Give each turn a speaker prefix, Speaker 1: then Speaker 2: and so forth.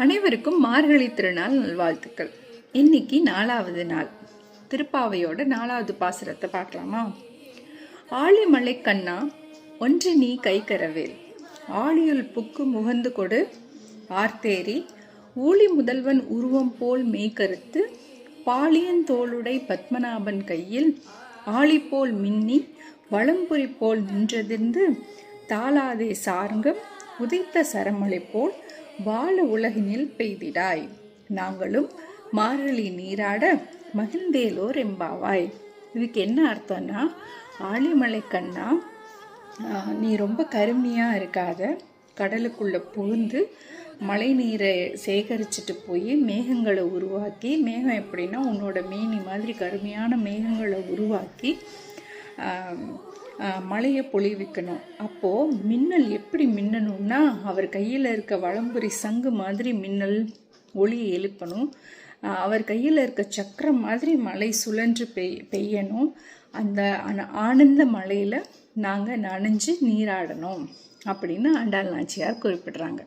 Speaker 1: அனைவருக்கும் மார்கழி திருநாள் நல்வாழ்த்துக்கள். இன்னைக்கு 4வது நாள். திருப்பாவையோட 4வது பாசுரத்தை பார்க்கலாமா? ஆழிமலை கண்ணா ஒன்று நீ கைக்கரவேல், ஆழியுள் புக்கு முகந்து கொடு ஆர்த்தேரி, ஊழி முதல்வன் உருவம் போல் மெய்கருத்து, பாலியன் தோளுடை பத்மநாபன் கையில் ஆழி போல் மின்னி வளம்புரி போல் நின்றதிர்ந்து, தாளாதே சார்ங்கம் உதைத்த சரமலை போல் வாழ உலகினில் பெய்திடாய், நாங்களும் மார்கழி நீராட மகிழ்ந்தேலோர் எம்பாவாய். இதுக்கு என்ன அர்த்தம்னா, ஆழிமலை கண்ணா, நீ ரொம்ப கருமையாக இருக்காத, கடலுக்குள்ளே புகுந்து மழை நீரை சேகரிச்சுட்டு போய் மேகங்களை உருவாக்கி, மேகம் எப்படின்னா உன்னோட மேனி மாதிரி கருமையான மேகங்களை உருவாக்கி மழையை பொழிவிக்கணும். அப்போது மின்னல் எப்படி மின்னணும்னா, அவர் கையில் இருக்க வளம்புரி சங்கு மாதிரி மின்னல் ஒளியை எழுப்பணும். அவர் கையில் இருக்க சக்கரம் மாதிரி மழை சுழன்று பெய்யணும். அந்த ஆனந்த மழையில் நாங்கள் நனைஞ்சு நீராடணும் அப்படின்னு ஆண்டாள் நாச்சியார் குறிப்பிடுறாங்க.